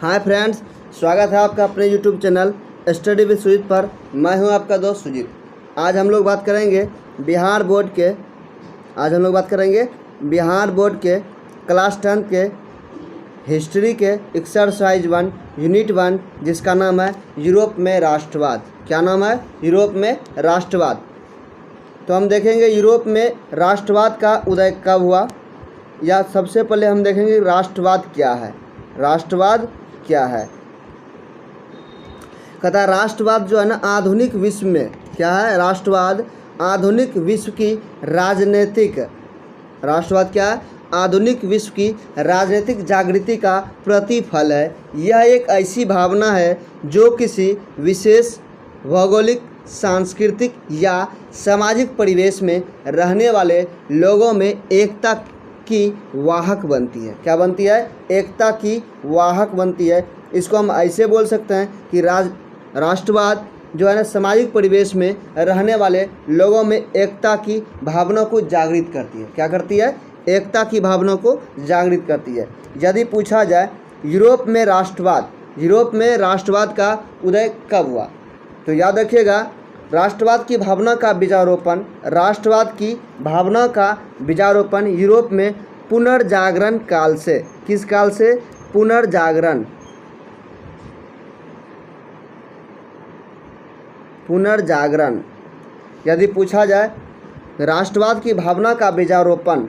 Hi friends, स्वागत है आपका अपने YouTube channel study with Sujeet पर। मैं हूं आपका दोस्त सुजीत। आज हम लोग बात करेंगे बिहार बोर्ड के क्लास 10 के हिस्ट्री के एक्सरसाइज 1 यूनिट 1, जिसका नाम है यूरोप में राष्ट्रवाद। क्या नाम है? यूरोप में राष्ट्रवाद। तो हम देखेंगे यूरोप में राष्ट्रवाद का उदय कब हुआ, या सबसे पहले हम देखेंगे राष्ट्रवाद क्या है। राष्ट्रवाद क्या है? कहता राष्ट्रवाद जो है ना, आधुनिक विश्व में क्या है? राष्ट्रवाद आधुनिक विश्व की राजनीतिक, राष्ट्रवाद क्या है? आधुनिक विश्व की राजनीतिक जागृति का प्रतिफल है। यह एक ऐसी भावना है जो किसी विशेष भौगोलिक, सांस्कृतिक या सामाजिक परिवेश में रहने वाले लोगों में एकता की वाहक बनती है। क्या बनती है? एकता की वाहक बनती है। इसको हम ऐसे बोल सकते हैं कि राष्ट्रवाद जो है ना, सामाजिक परिवेश में रहने वाले लोगों में एकता की भावना को जागृत करती है। क्या करती है? एकता की भावना को जागृत करती है। यदि पूछा जाए यूरोप में राष्ट्रवाद का उदय कब हुआ, तो याद रखिएगा राष्ट्रवाद की भावना का बीजारोपण यूरोप में पुनर्जागरण काल से। किस काल से? पुनर्जागरण। यदि पूछा जाए राष्ट्रवाद की भावना का बीजारोपण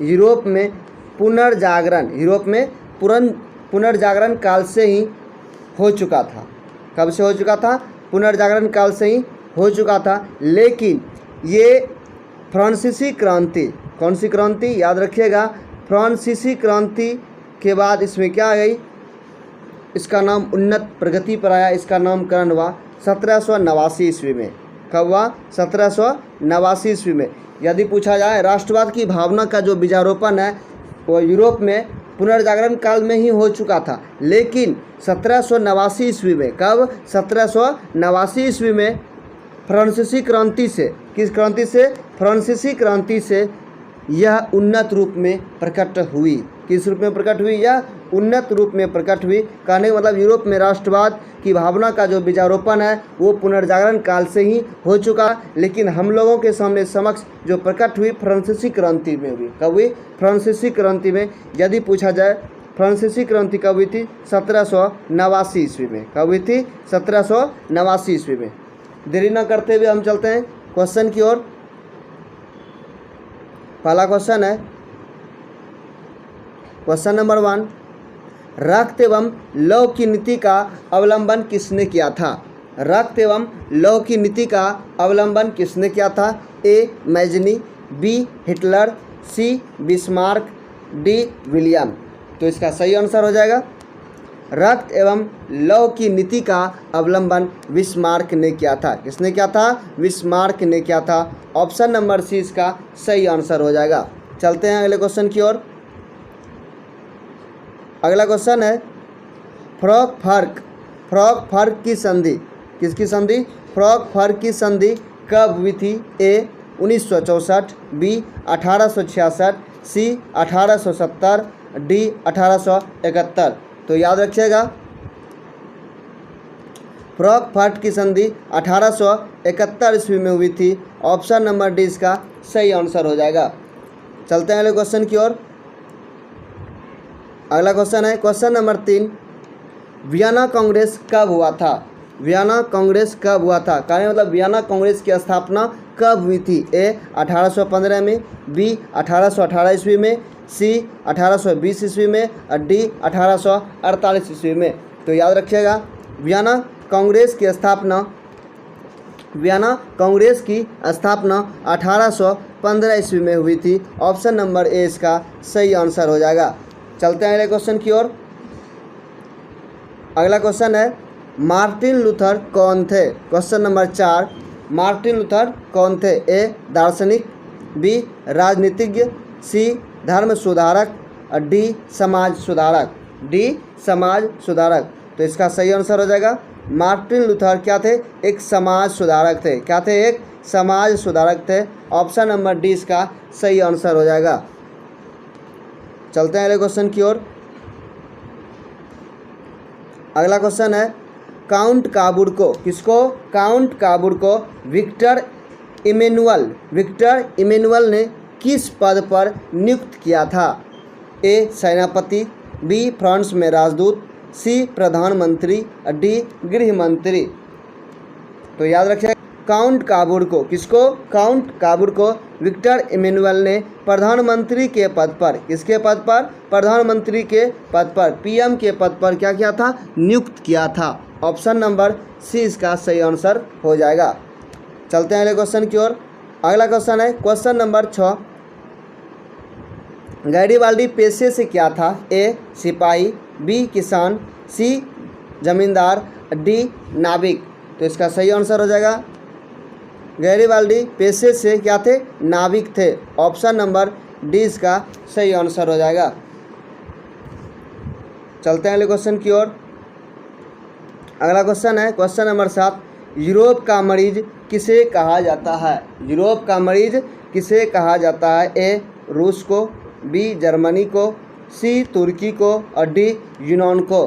यूरोप में पुनर्जागरण काल से ही हो चुका था। कब से हो चुका था? पुनर्जागरण काल से ही हो चुका था। लेकिन ये फ्रांसीसी क्रांति, कौन सी क्रांति? याद रखिएगा, फ्रांसीसी क्रांति के बाद इसमें क्या आ गई? इसका नाम उन्नत प्रगति पर आया। इसका नामकरण हुआ 1789 ईस्वी में। कब हुआ? 1789 ईस्वी में। यदि पूछा जाए राष्ट्रवाद की भावना का जो बीजारोपण है वो यूरोप में पुनर्जागरण काल में ही हो चुका था, लेकिन 1789 ईस्वी में, कब? 1789 ईस्वी में फ्रांसीसी क्रांति से। किस क्रांति से? फ्रांसीसी क्रांति से यह उन्नत रूप में प्रकट हुई। किस रूप में प्रकट हुई? यह उन्नत रूप में प्रकट हुई। कहने का मतलब यूरोप में राष्ट्रवाद की भावना का जो बीजारोपण है वो पुनर्जागरण काल से ही हो चुका, लेकिन हम लोगों के समक्ष जो प्रकट हुई फ्रांसीसी क्रांति में हुई। कब हुई? फ्रांसीसी क्रांति में। यदि पूछा जाए फ्रांसीसी क्रांति कब हुई थी? 1789 ईस्वी में। कब हुई थी? 1789 ईस्वी में। देरी न करते हुए हम चलते हैं क्वेश्चन की ओर। पहला क्वेश्चन है, क्वेश्चन नंबर 1, रक्त एवं लौह की नीति का अवलंबन किसने किया था? रक्त एवं लौह की नीति का अवलंबन किसने किया था? A. Mazzini, B. Hitler, C. Bismarck, D. William. तो इसका सही आंसर हो जाएगा रक्त एवं लौह की नीति का अवलंबन बिस्मार्क ने किया था। किसने किया था? बिस्मार्क ने किया था। ऑप्शन नंबर सी इसका सही आंसर हो जाएगा। चलते हैं अगले क्वेश्चन की ओर। अगला क्वेश्चन है, फ्रॉक-फर्क की संधि। किसकी संधि? फ्रॉक-फर्क की संधि कब हुई थी? ए. 1964, बी. 1866, सी. 1870, डी. 1871। तो याद रखिएगा फ्रॉक-फर्क की संधि 1871 ईस्वी में हुई थी। ऑप्शन नंबर डी इसका सही आंसर हो जाएगा। चलते हैं अगले क्वेश्चन की ओर। अगला क्वेश्चन है, क्वेश्चन नंबर 3, वियना कांग्रेस कब हुआ था? वियना कांग्रेस कब हुआ था? कहने मतलब वियना कांग्रेस की स्थापना कब हुई थी? ए. 1815 में, बी. 1818 ईस्वी में, सी. 1820 ईस्वी में, और डी. 1848 ईस्वी में। तो याद रखिएगा वियना कांग्रेस की स्थापना 1815 ईस्वी में हुई थी। ऑप्शन नंबर ए इसका सही आंसर हो जाएगा। चलते हैं अगले क्वेश्चन की ओर। अगला क्वेश्चन है, मार्टिन लूथर कौन थे? क्वेश्चन नंबर 4, मार्टिन लूथर कौन थे? ए. दार्शनिक, बी. राजनीतिज्ञ, सी. धर्म सुधारक, और डी. समाज सुधारक। तो इसका सही आंसर हो जाएगा मार्टिन लूथर क्या थे? एक समाज सुधारक थे। क्या थे? एक समाज सुधारक थे। ऑप्शन नंबर डी इसका सही आंसर हो जाएगा। चलते हैं अगले क्वेश्चन की ओर। अगला क्वेश्चन है काउंट काबूर को, किसको? काउंट काबूर को विक्टर इमेनुअल ने किस पद पर नियुक्त किया था? ए सेनापति, बी फ्रांस में राजदूत, सी प्रधानमंत्री, डी गृह मंत्री। तो याद रखिए काउंट काबूर को, किसको? काउंट काबूर को विक्टर इमेनुअल ने प्रधानमंत्री के पद पर, किसके पद पर? प्रधानमंत्री के पद पर, पीएम के पद पर क्या किया था? नियुक्त किया था। ऑप्शन नंबर सी इसका सही आंसर हो जाएगा। चलते हैं अगले क्वेश्चन की ओर। अगला क्वेश्चन है क्वेश्चन नंबर 6। गैरीबाल्डी पेशे से क्या था? ए सिपाही, बी किसान, सी जमींदार, डी नाविक। तो इसका सही आंसर हो जाएगा गैरीबाल्डी पेशे से क्या थे? नाविक थे। ऑप्शन नंबर डी इसका सही आंसर हो जाएगा। चलते हैं अगले क्वेश्चन की ओर। अगला क्वेश्चन है क्वेश्चन नंबर 7। यूरोप का मरीज किसे कहा जाता है? यूरोप का मरीज किसे कहा जाता है? ए रूस को, बी जर्मनी को, सी तुर्की को और डी यूनान को।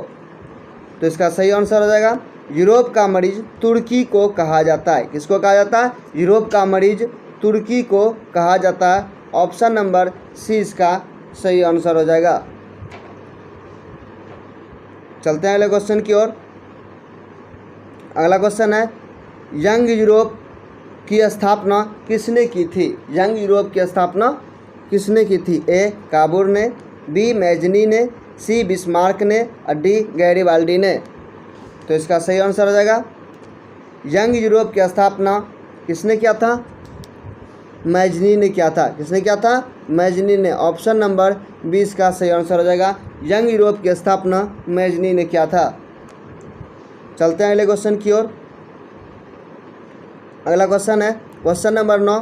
तो इसका सही आंसर हो जाएगा यूरोप का मरीज तुर्की को कहा जाता है। किसको कहा जाता है? यूरोप का मरीज तुर्की को कहा जाता है। ऑप्शन नंबर सी इसका सही आंसर हो जाएगा। चलते हैं अगले क्वेश्चन की ओर। अगला क्वेश्चन है यंग यूरोप की स्थापना किसने की थी? यंग यूरोप की स्थापना किसने की थी? ए काबूर ने, बी मैजनी ने, सी बिस्मार्क ने और डी गैरीबाल्डी ने। तो इसका सही आंसर हो जाएगा यंग यूरोप की स्थापना किसने किया था? मैजनी ने किया था। किसने किया था? मैजनी ने। ऑप्शन नंबर 20 का सही आंसर हो जाएगा यंग यूरोप की स्थापना मैजनी ने किया था। चलते हैं अगले क्वेश्चन की ओर। अगला क्वेश्चन है क्वेश्चन नंबर 9।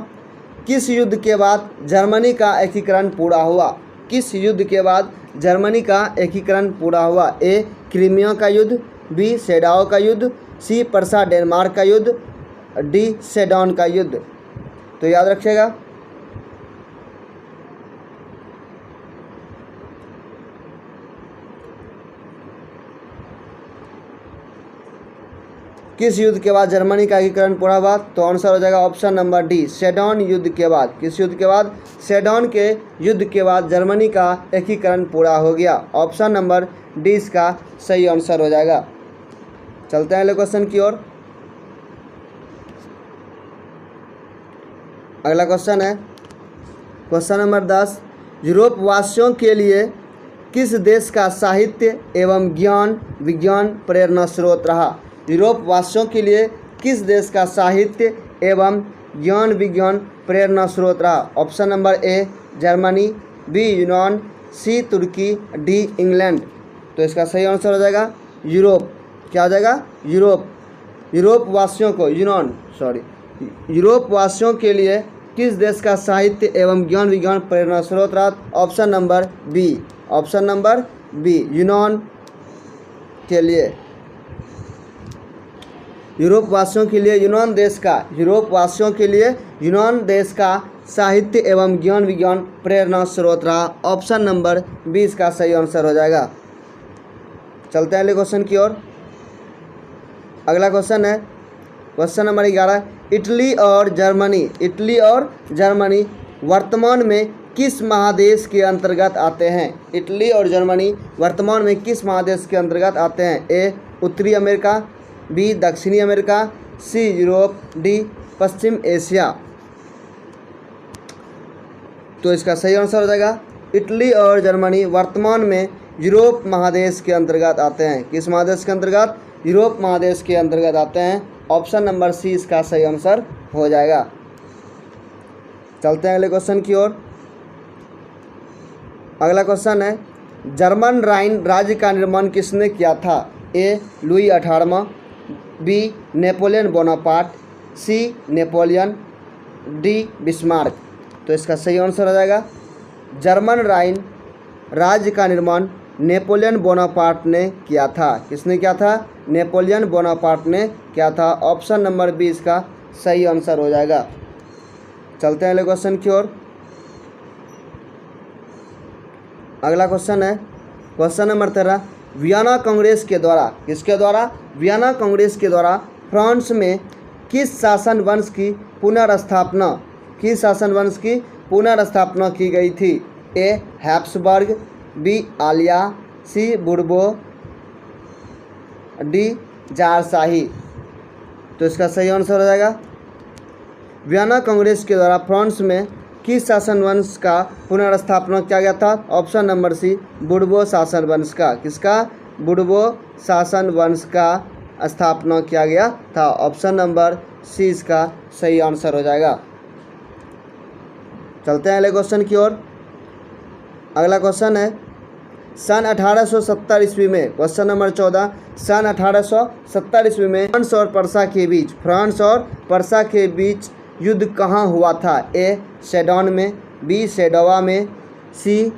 किस युद्ध के बाद जर्मनी का एकीकरण पूरा हुआ? किस युद्ध के बाद जर्मनी का एकीकरण पूरा हुआ? ए क्रीमिया का युद्ध, बी सेडाओ का युद्ध, सी परसा डेनमार्क का युद्ध, डी सेडॉन का युद्ध। तो याद रखिएगा किस युद्ध के बाद जर्मनी का एकीकरण पूरा हुआ? तो आंसर हो जाएगा ऑप्शन नंबर डी सेडॉन युद्ध के बाद। किस युद्ध के बाद? सेडॉन के युद्ध के बाद जर्मनी का एकीकरण पूरा हो गया। ऑप्शन नंबर डी इसका सही आंसर हो जाएगा। चलते हैं अगले क्वेश्चन की ओर। अगला क्वेश्चन है क्वेश्चन नंबर 10। यूरोप वासियों के लिए किस देश का साहित्य एवं ज्ञान विज्ञान प्रेरणा स्रोत रहा? यूरोप वासियों के लिए किस देश का साहित्य एवं ज्ञान विज्ञान प्रेरणा स्रोत रहा? Option number A Germany, B यूनान, सी तुर्की, डी इंग्लैंड। तो इसका सही आंसर हो जाएगा यूरोप। क्या हो जाएगा? यूरोप। यूरोप वासियों के लिए किस देश का साहित्य एवं ज्ञान विज्ञान प्रेरणा स्रोत रहा? Option number B. Option number B यूनान के लिए। यूरोप वासियों के लिए यूनान देश का साहित्य एवं ज्ञान विज्ञान प्रेरणा स्रोत रहा। ऑप्शन नंबर 20 का सही आंसर हो जाएगा। चलते हैं अगले क्वेश्चन की ओर। अगला क्वेश्चन है क्वेश्चन नंबर 11। इटली और जर्मनी वर्तमान में किस महादेश के अंतर्गत आते हैं? इटली और जर्मनी वर्तमान में किस महादेश के अंतर्गत आते हैं? ए उत्तरी अमेरिका, बी दक्षिणी अमेरिका, सी यूरोप, डी पश्चिम एशिया। तो इसका सही आंसर हो जाएगा इटली और जर्मनी वर्तमान में यूरोप महादेश के अंतर्गत आते हैं। किस महादेश के अंतर्गत? यूरोप महादेश के अंतर्गत आते हैं। ऑप्शन नंबर सी इसका सही आंसर हो जाएगा। चलते हैं अगले क्वेश्चन की ओर। अगला क्वेश्चन है जर्मन राइन राज्य का निर्माण किसने किया था? ए लुई 18वां, बी नेपोलियन बोनापार्ट, सी नेपोलियन, डी बिस्मार्क। तो इसका सही आंसर हो जाएगा जर्मन राइन राज्य का निर्माण नेपोलियन बोनापार्ट ने किया था। किसने किया था? नेपोलियन बोनापार्ट ने किया था। ऑप्शन नंबर बी इसका सही आंसर हो जाएगा। चलते हैं अगले क्वेश्चन की ओर। अगला क्वेश्चन है क्वेश्चन नंबर 13, वियना कांग्रेस के द्वारा, किसके द्वारा? वियना कांग्रेस के द्वारा फ्रांस में किस शासन वंश की पुनर्स्थापना, किस शासन वंश की पुनर्स्थापना की गई थी? ए हैप्सबर्ग, बी आलिया, सी बुर्बो, डी जारशाही। तो इसका सही आंसर हो जाएगा वियना कांग्रेस के द्वारा फ्रांस में किस शासन वंश का पुनर्स्थापना किया गया था? ऑप्शन नंबर सी बुर्बो शासन वंश का। किसका? बुर्बो शासन वंश का स्थापना किया गया था। ऑप्शन नंबर सी इसका सही आंसर हो जाएगा। चलते हैं अगले क्वेश्चन की ओर। अगला क्वेश्चन है सन 1870 ईस्वी में, क्वेश्चन नंबर 14, सन 1870 ईस्वी में फ्रांस और पर्सा के बीच, फ्रांस और पर्सा के बीच युद्ध कहाँ हुआ था? ए सेडॉन में, बी सेडोवा में, सी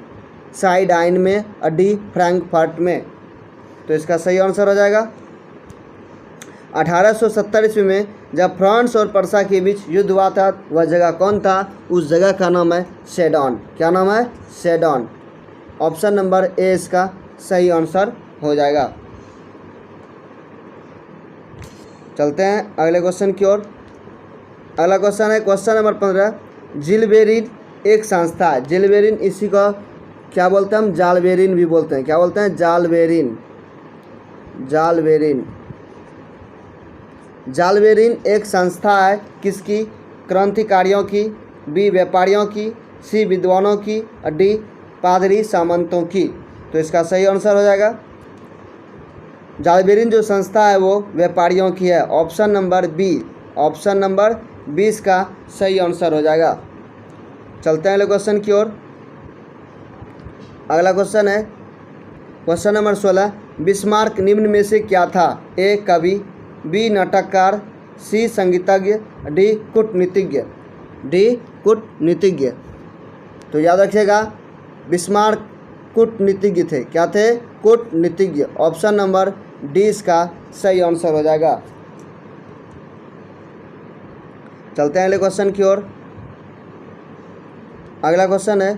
साइडाइन में और डी फ्रैंकफर्ट में। तो इसका सही आंसर हो जाएगा 1870 ईस्वी में जब फ्रांस और पर्सा के बीच युद्ध हुआ था, वह जगह कौन था? उस जगह का नाम है सेडॉन। क्या नाम है? सेडॉन। ऑप्शन नंबर ए इसका सही आंसर हो जाएगा। चलते हैं अगले क्वेश्चन की ओर। अगला क्वेश्चन है क्वेश्चन नंबर 15, जिलबेरिन एक संस्था है। जिलबेरिन, इसी को क्या बोलते हैं हम? जालबेरिन भी बोलते हैं। क्या बोलते हैं? जालबेरिन। जालबेरिन, जालबेरिन एक संस्था है किसकी? क्रांतिकारियों की, बी व्यापारियों की, सी विद्वानों की और डी पादरी सामंतों की। तो इसका सही आंसर हो जाएगा जालबेरिन जो संस्था है वो व्यापारियों की है। Option number B, option number 20 का सही आंसर हो जाएगा। चलते हैं अगले क्वेश्चन की ओर। अगला क्वेश्चन है क्वेश्चन नंबर 16, बिस्मार्क निम्न में से क्या था? ए कवि, बी नाटककार, सी संगीतज्ञ, डी कूटनीतिज्ञ। डी कूटनीतिज्ञ। तो याद रखिएगा बिस्मार्क कूटनीतिज्ञ थे। क्या थे? कूटनीतिज्ञ। ऑप्शन नंबर डी इसका सही आंसर हो जाएगा। चलते हैं अगले क्वेश्चन की ओर। अगला क्वेश्चन है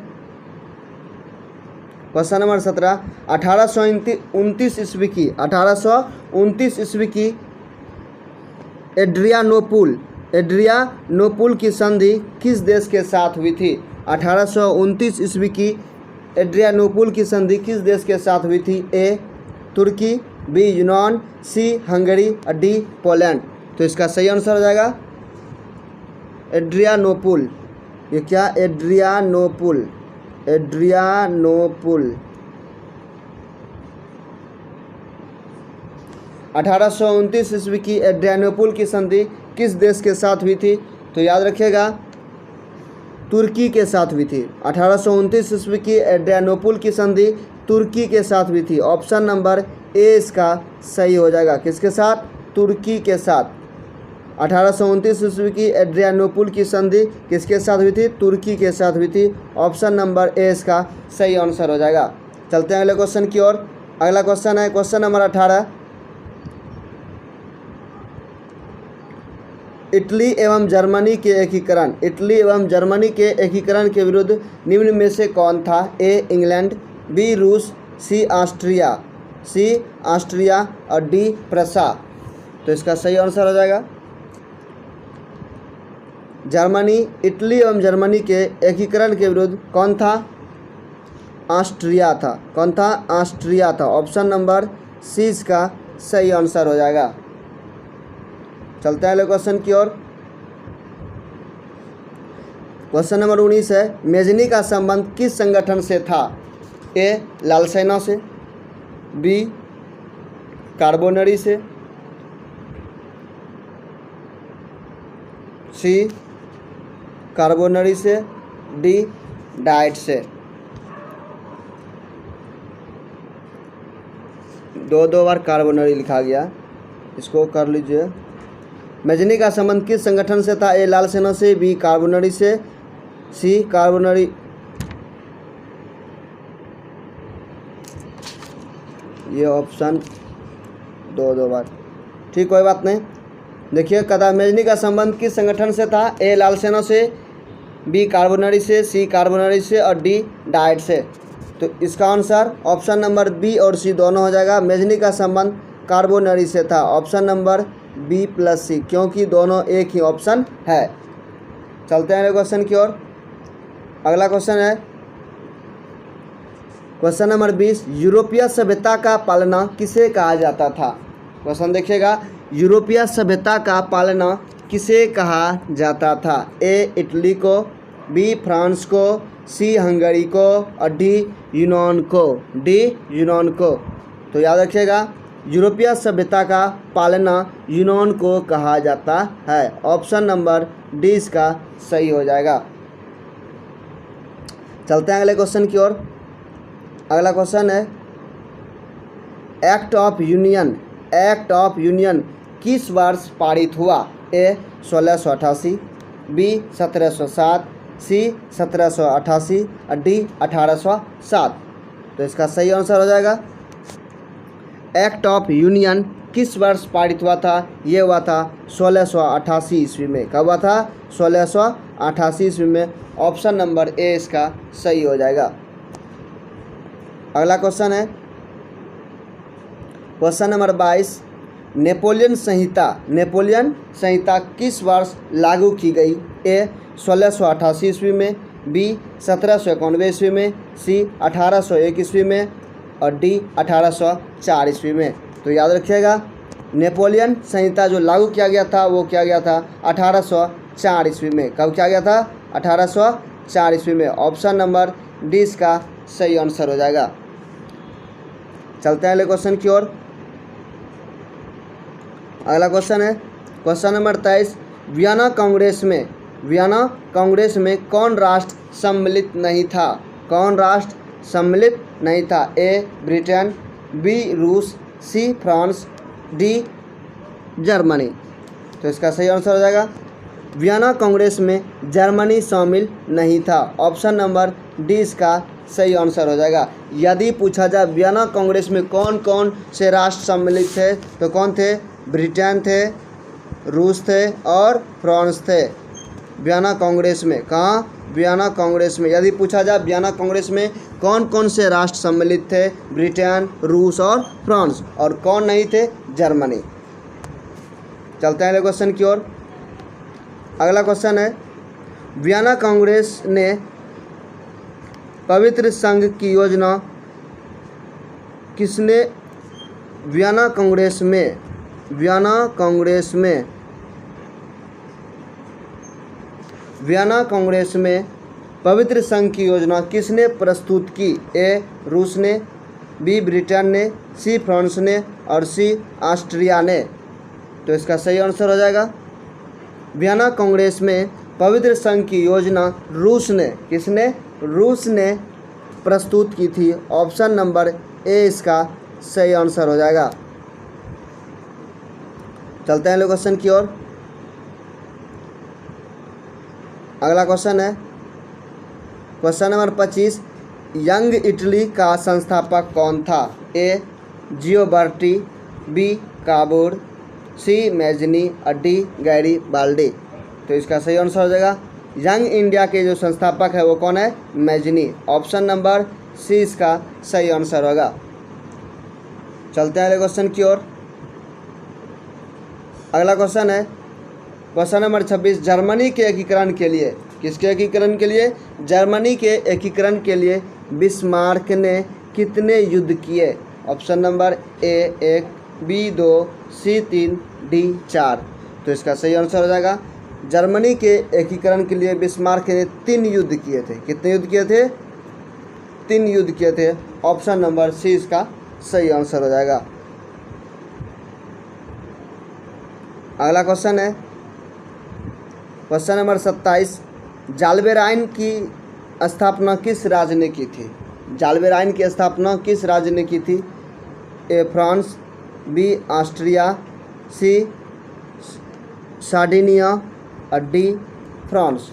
क्वेश्चन नंबर 17, 1829 ईस्वी की, 1829 ईस्वी की एड्रियानोपुल की संधि किस देश के साथ हुई थी? 1829 ईस्वी की एड्रियानोपुल की संधि किस देश के साथ हुई थी? ए तुर्की, बी यूनान, सी हंगरी और डी पोलैंड। तो इसका सही आंसर हो जाएगा एड्रियानोपुल। ये क्या? एड्रियानोपुल। एड्रियानोपुल 1829 ईस्वी की एड्रियानोपुल की संधि किस देश के साथ हुई थी? तो याद रखिएगा तुर्की के साथ हुई थी। 1829 ईस्वी की एड्रियानोपुल की संधि तुर्की के साथ हुई थी। ऑप्शन नंबर ए इसका सही हो जाएगा। किसके साथ? तुर्की के साथ। 1829 ईस्वी की एड्रियानोपुल की संधि किसके साथ हुई थी? तुर्की के साथ हुई थी। ऑप्शन नंबर ए इसका सही आंसर हो जाएगा। चलते हैं अगले क्वेश्चन की ओर। अगला क्वेश्चन है क्वेश्चन नंबर 18, इटली एवं जर्मनी के एकीकरण, इटली एवं जर्मनी के एकीकरण के विरुद्ध निम्न में से कौन था? ए इंग्लैंड, बी रूस, सी ऑस्ट्रिया और डी प्रसा। तो इसका सही आंसर हो जाएगा जर्मनी। इटली एवं जर्मनी के एकीकरण के विरुद्ध कौन था? ऑस्ट्रिया था। कौन था? ऑस्ट्रिया था। ऑप्शन नंबर सी इसका सही आंसर हो जाएगा। चलते हैं अगले क्वेश्चन की ओर। क्वेश्चन नंबर 19 है, मेजनी का संबंध किस संगठन से था? ए लाल सेना से, बी कार्बोनरी से, सी कार्बोनरी से, डी डाइट से। दो बार कार्बोनरी लिखा गया, इसको कर लीजिए। मेजनी का संबंध किस संगठन से था? ए लाल सेना से, बी कार्बोनरी से, सी कार्बोनरी, ये ऑप्शन दो बार, ठीक, कोई बात नहीं। देखिए कदामेजनी का संबंध किस संगठन से था? ए लाल सेना से, बी कार्बोनरी से, सी कार्बोनरी से और डी डाइट से। तो इसका आंसर ऑप्शन नंबर बी और सी दोनों हो जाएगा। मेजनी का संबंध कार्बोनरी से था, ऑप्शन नंबर बी प्लस सी, क्योंकि दोनों एक ही ऑप्शन है। चलते हैं अगले क्वेश्चन की ओर। अगला क्वेश्चन है क्वेश्चन नंबर 20, यूरोपीय सभ्यता का पालना किसे कहा जाता था? क्वेश्चन देखिएगा, यूरोपीय सभ्यता का पालना किसे कहा जाता था? ए इटली को, बी फ्रांस को, सी हंगरी को और डी यूनान को। डी यूनान को। तो याद रखिएगा, यूरोपीय सभ्यता का पालना यूनान को कहा जाता है। ऑप्शन नंबर डी इसका सही हो जाएगा। चलते हैं अगले क्वेश्चन की ओर। अगला क्वेश्चन है, act of union, act of union किस वर्ष पारित हुआ? ए 1688, बी 1707, सी 1788 और डी 1807। तो इसका सही आंसर हो जाएगा, एक्ट ऑफ यूनियन किस वर्ष पारित हुआ था? ये हुआ था 1688 ईस्वी में। कब हुआ था? 1688 ईस्वी में। ऑप्शन नंबर ए इसका सही हो जाएगा। अगला क्वेश्चन है क्वेश्चन नंबर 22, नेपोलियन संहिता, नेपोलियन संहिता किस वर्ष लागू की गई? ए 1688 ईस्वी में, बी 1791 ईस्वी में, सी 1801 ईस्वी में और डी 1804 ईस्वी में। तो याद रखिएगा, नेपोलियन संहिता जो लागू किया गया था वो किया गया था 1804 ईस्वी में। कब किया गया था? 1804 ईस्वी में। ऑप्शन नंबर डी इसका सही आंसर हो जाएगा। चलते हैं अगले क्वेश्चन की ओर। अगला क्वेश्चन है क्वेश्चन नंबर 23, वियना कांग्रेस में, वियना कांग्रेस में कौन राष्ट्र सम्मिलित नहीं था? कौन राष्ट्र सम्मिलित नहीं था? ए ब्रिटेन, बी रूस, सी फ्रांस, डी जर्मनी। तो इसका सही आंसर हो जाएगा, वियना कांग्रेस में जर्मनी शामिल नहीं था। ऑप्शन नंबर डी इसका सही आंसर हो जाएगा। यदि पूछा जाए वियना कांग्रेस में कौन कौन से राष्ट्र सम्मिलित थे, तो कौन थे? ब्रिटेन थे, रूस थे और फ्रांस थे वियना कांग्रेस में। कहाँ? वियना कांग्रेस में। यदि पूछा जाए वियना कांग्रेस में कौन कौन से राष्ट्र सम्मिलित थे? ब्रिटेन, रूस और फ्रांस। और कौन नहीं थे? जर्मनी। चलते हैं अगले क्वेश्चन की ओर। अगला क्वेश्चन है, वियना कांग्रेस ने पवित्र संघ की योजना किसने? वियना कांग्रेस में, वियना कांग्रेस में, वियना कांग्रेस में पवित्र संघ की योजना किसने प्रस्तुत की? ए रूस ने, बी ब्रिटेन ने, सी फ्रांस ने और सी ऑस्ट्रिया ने। तो इसका सही आंसर हो जाएगा, वियना कांग्रेस में पवित्र संघ की योजना रूस ने, किसने? रूस ने प्रस्तुत की थी। ऑप्शन नंबर ए इसका सही आंसर हो जाएगा। चलते हैं अगले क्वेश्चन की ओर। अगला क्वेश्चन है क्वेश्चन नंबर 25, यंग इटली का संस्थापक कौन था? ए जियोबर्टी, बी काबूर, सी मेजनी और डी गैरीबाल्डी। तो इसका सही आंसर हो जाएगा, यंग इंडिया के जो संस्थापक है वो कौन है? मेजनी। ऑप्शन नंबर सी इसका सही आंसर होगा। चलते हैं अगले क्वेश्चन की ओर। अगला क्वेश्चन है क्वेश्चन नंबर 26, जर्मनी के एकीकरण के लिए, किसके एकीकरण के लिए? जर्मनी के एकीकरण के लिए बिस्मार्क ने कितने युद्ध किए? Option number A 1, B 2, C 3, D 4। तो इसका सही आंसर हो जाएगा, जर्मनी के एकीकरण के लिए बिस्मार्क ने 3 युद्ध किए थे। कितने युद्ध किए थे? 3 युद्ध किए थे। ऑप्शन नंबर सी इसका सही आंसर हो जाएगा। अगला क्वेश्चन है क्वेश्चन नंबर 27, जाल्बेराइन की स्थापना किस राज्य ने की थी? जाल्बेराइन की स्थापना किस राज्य ने की थी? A France, B Austria, C Sardinia और डी फ्रांस।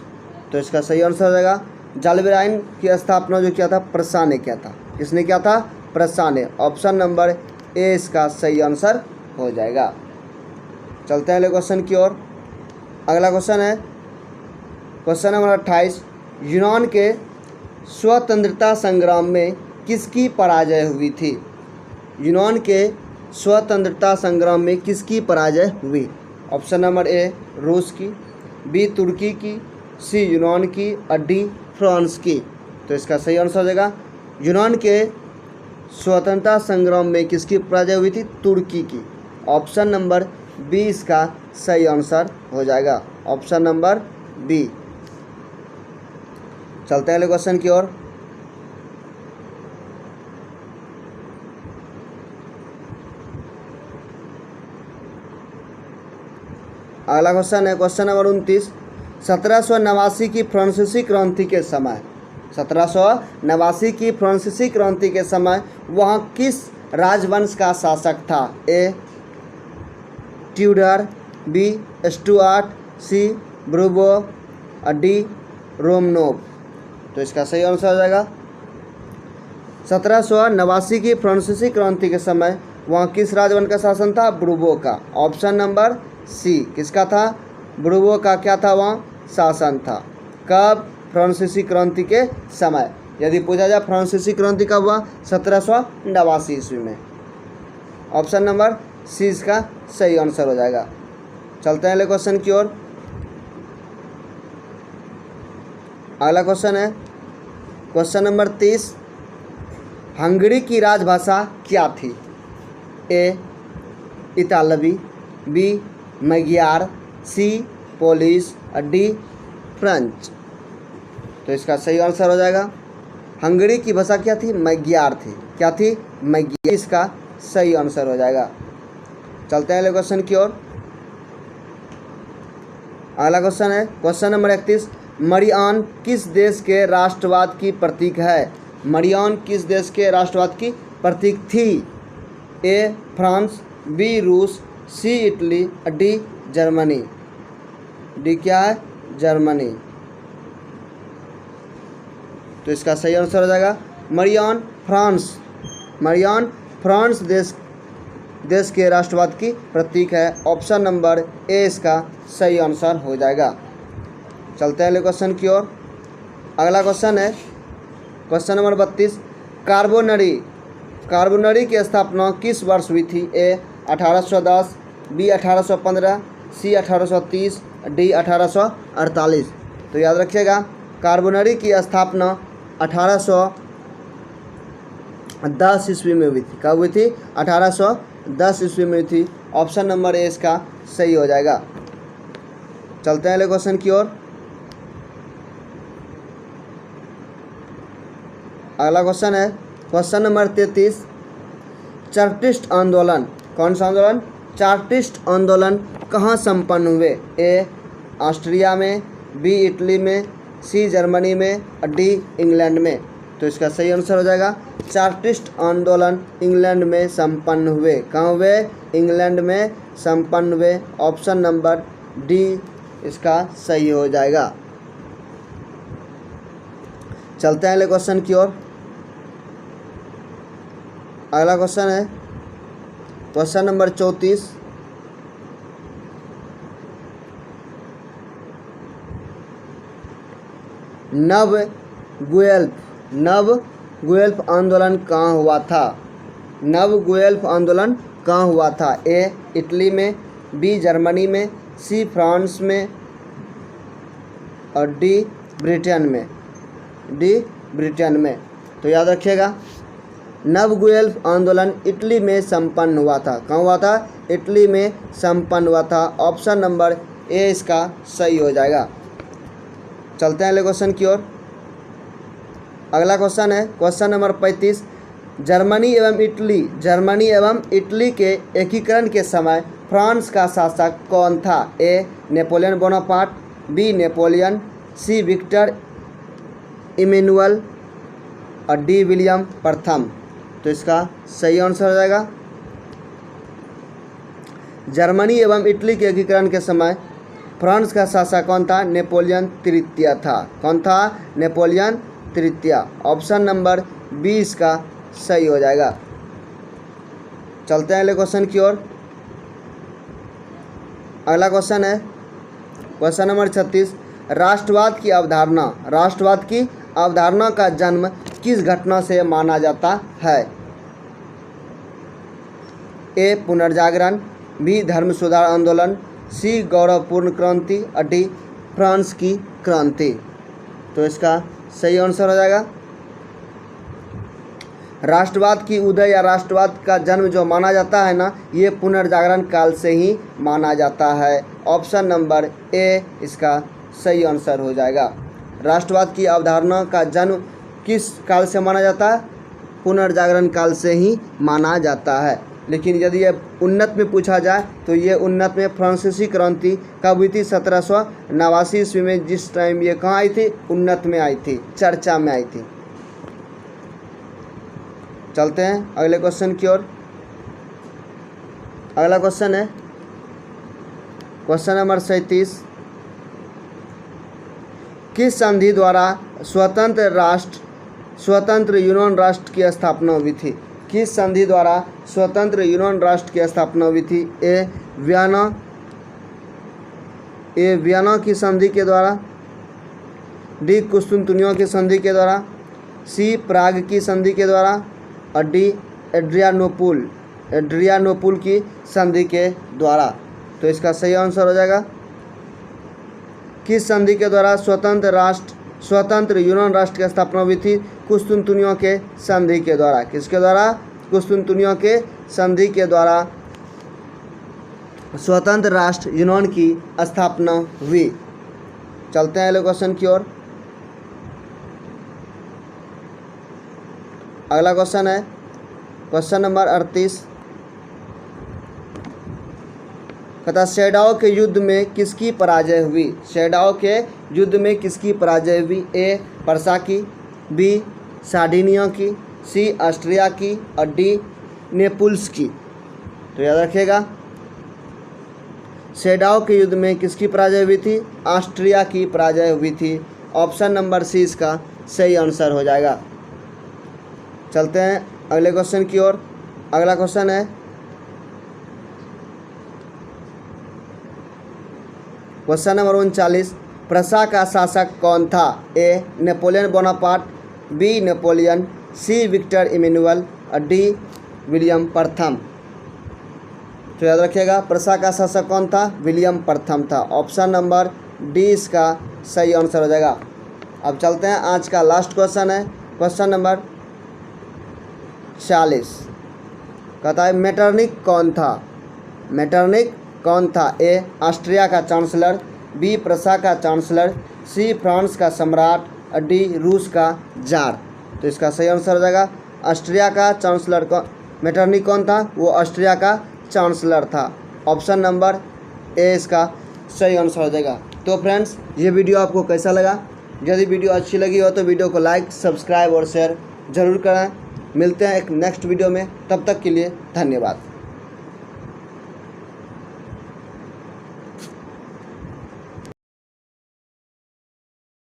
तो इसका सही आंसर हो जाएगा, जाल्बेराइन की स्थापना जो किया था प्रसा ने किया था। किसने किया था? प्रसा ने। ऑप्शन नंबर ए इसका सही आंसर हो जाएगा। चलते हैं अगले क्वेश्चन की ओर। अगला क्वेश्चन है क्वेश्चन नंबर 28। यूनान के स्वतंत्रता संग्राम में किसकी पराजय हुई थी? यूनान के स्वतंत्रता संग्राम में किसकी पराजय हुई? ऑप्शन नंबर ए रूस की, बी तुर्की की, सी यूनान की और डी फ्रांस की। तो इसका सही आंसर हो जाएगा यूनान के स्वतंत्रता संग्राम में किसकी पराजय हुई थी? तुर्की की। ऑप्शन नंबर बी इसका सही आंसर हो जाएगा, ऑप्शन नंबर बी। चलते हैं अगले क्वेश्चन की ओर। अगला क्वेश्चन है क्वेश्चन नंबर 29। 1789 की फ्रांसीसी क्रांति के समय 1789 की फ्रांसीसी क्रांति के समय वहाँ किस राजवंश का शासक था? ए ट्यूडर, बी स्टुअर्ट, सी ब्रूबो और डी रोमनोव। तो इसका सही आंसर हो जाएगा 1789 की फ्रांसीसी क्रांति के समय वहाँ किस राजवंश का शासन था? ब्रूबो का। ऑप्शन नंबर सी किसका था? ब्रूबो का क्या था वहाँ शासन था। कब? फ्रांसीसी क्रांति के समय। यदि पूछा जाए फ्रांसीसी क्रांति कब हुआ? 1789 ईस्वी में। ऑप्शन नंबर सी इसका सही आंसर हो जाएगा। चलते हैं अगले क्वेश्चन की ओर। अगला क्वेश्चन है क्वेश्चन नंबर 30। हंगरी की राजभाषा क्या थी? ए इतालवी, बी मैग्यार, सी पोलिश और डी फ्रेंच। तो इसका सही आंसर हो जाएगा हंगरी की भाषा क्या थी? मैग्यार थी। क्या थी? मैग्यार। इसका सही आंसर हो जाएगा। चलते हैं अगले क्वेश्चन की ओर। अगला क्वेश्चन है क्वेश्चन नंबर 31। मरियान किस देश के राष्ट्रवाद की प्रतीक है? मरियान किस देश के राष्ट्रवाद की प्रतीक थी? ए फ्रांस, बी रूस, सी इटली, डी जर्मनी। डी क्या है? जर्मनी। तो इसका सही आंसर हो जाएगा मरियान फ्रांस। मरियान फ्रांस देश के राष्ट्रवाद की प्रतीक है। ऑप्शन नंबर ए इसका सही आंसर हो जाएगा। चलते हैं अगले क्वेश्चन की ओर। अगला क्वेश्चन है क्वेश्चन नंबर 32। कार्बोनरी की स्थापना किस वर्ष हुई थी? ए 1810, बी 1815, सी 1830, डी 1848। तो याद रखिएगा कार्बोनरी की स्थापना 1810 ईस्वी में हुई थी। कब हुई थी? 1810 ईस्वी में हुई थी। ऑप्शन नंबर ए इसका सही हो जाएगा। चलते हैं अगले क्वेश्चन की ओर। अगला क्वेश्चन है क्वेश्चन नंबर 33। चार्टिस्ट आंदोलन, कौन सा आंदोलन? चार्टिस्ट आंदोलन कहाँ संपन्न हुए? ए ऑस्ट्रिया में, बी इटली में, सी जर्मनी में और डी इंग्लैंड में। तो इसका सही आंसर हो जाएगा चार्टिस्ट आंदोलन इंग्लैंड में संपन्न हुए। कहाँ हुए? इंग्लैंड में संपन्न हुए। ऑप्शन नंबर डी इसका सही हो जाएगा। चलते हैं अगले क्वेश्चन की ओर। अगला क्वेश्चन है क्वेश्चन नंबर 34। नव गुएल्फ आंदोलन कहाँ हुआ था? नव गुएल्फ आंदोलन कहाँ हुआ था? ए इटली में, बी जर्मनी में, सी फ्रांस में और डी ब्रिटेन में। तो याद रखिएगा नव गुएल्फ आंदोलन इटली में संपन्न हुआ था। कहाँ हुआ था? इटली में संपन्न हुआ था। ऑप्शन नंबर ए इसका सही हो जाएगा। चलते हैं अगले क्वेश्चन की ओर। अगला क्वेश्चन है क्वेश्चन नंबर 35। जर्मनी एवं इटली के एकीकरण के समय फ्रांस का शासक कौन था? ए नेपोलियन बोनापार्ट, बी नेपोलियन, सी विक्टर इमैनुअल और डी विलियम प्रथम। तो इसका सही आंसर हो जाएगा जर्मनी एवं इटली के एकीकरण के समय फ्रांस का शासक कौन था? नेपोलियन तृतीय था। कौन था? नेपोलियन तृतीय। ऑप्शन नंबर बी इसका सही हो जाएगा। चलते हैं अगले क्वेश्चन की ओर। अगला क्वेश्चन है क्वेश्चन नंबर 36, राष्ट्रवाद की अवधारणा का जन्म किस घटना से माना जाता है? ए पुनर्जागरण, बी धर्म सुधार आंदोलन, सी गौरवपूर्ण क्रांति और डी फ्रांस की क्रांति। तो इसका सही आंसर हो जाएगा राष्ट्रवाद की उदय या राष्ट्रवाद का जन्म जो माना जाता है ना, ये पुनर्जागरण काल से ही माना जाता है। ऑप्शन नंबर ए इसका सही आंसर हो जाएगा। राष्ट्रवाद की अवधारणा का जन्म किस काल से माना जाता है? पुनर्जागरण काल से ही माना जाता है। लेकिन यदि ये उन्नत में पूछा जाए तो ये उन्नत में फ्रांसीसी क्रांति कब हुई थी? 1789 ईस्वी में। जिस टाइम ये कहाँ आई थी? उन्नत में आई थी, चर्चा में आई थी। चलते हैं अगले क्वेश्चन की ओर। अगला क्वेश्चन है क्वेश्चन नंबर 37, किस संधि द्वारा स्वतंत्र यूनियन राष्ट्र की स्थापना हुई थी? किस संधि द्वारा स्वतंत्र यूनियन राष्ट्र की स्थापना हुई थी? ए वियना की संधि के द्वारा, डी कुस्तुनतुनिया की संधि के द्वारा, सी प्राग की संधि के द्वारा और डी एड्रियानोपुल की संधि के द्वारा। तो इसका सही आंसर हो जाएगा किस संधि के द्वारा स्वतंत्र यूनियन राष्ट्र की स्थापना हुई थी? कुस्तुनतुनिया के संधि के द्वारा। किसके द्वारा? कुस्तुनतुनिया के संधि के द्वारा स्वतंत्र राष्ट्र यूनियन की स्थापना हुई। चलते हैं अगले क्वेश्चन की ओर। अगला क्वेश्चन है क्वेश्चन नंबर 38, कहता सेडाओ के युद्ध में किसकी पराजय हुई? सेडाओ के युद्ध में किसकी पराजय हुई? ए पर्सा की, बी सार्डिनिया की, सी ऑस्ट्रिया की और डी नेपुल्स की। तो याद रखिएगा सेडाओ के युद्ध में किसकी पराजय हुई थी? ऑस्ट्रिया की पराजय हुई थी। ऑप्शन नंबर सी इसका सही आंसर हो जाएगा। चलते हैं अगले क्वेश्चन की ओर। अगला क्वेश्चन है क्वेश्चन नंबर 39, प्रसा का शासक कौन था? ए नेपोलियन बोनापार्ट, बी नेपोलियन, सी विक्टर इमैनुअल और डी विलियम प्रथम। तो याद रखिएगा प्रसा का शासक कौन था? विलियम प्रथम था। ऑप्शन नंबर डी इसका सही आंसर हो जाएगा। अब चलते हैं आज का लास्ट क्वेश्चन है क्वेश्चन नंबर 40, कहता है मेटरनिक कौन था? मेटरनिक कौन था? ए ऑस्ट्रिया का चांसलर, बी प्रसा का चांसलर, सी फ्रांस का सम्राट और डी रूस का जार। तो इसका सही आंसर हो जाएगा ऑस्ट्रिया का चांसलर। मेटरनिक कौन था? वो ऑस्ट्रिया का चांसलर था। ऑप्शन नंबर ए इसका सही आंसर हो जाएगा। तो फ्रेंड्स ये वीडियो आपको कैसा लगा? यदि वीडियो अच्छी लगी हो तो वीडियो को लाइक, सब्सक्राइब और शेयर ज़रूर करें। मिलते हैं एक नेक्स्ट वीडियो में, तब तक के लिए धन्यवाद।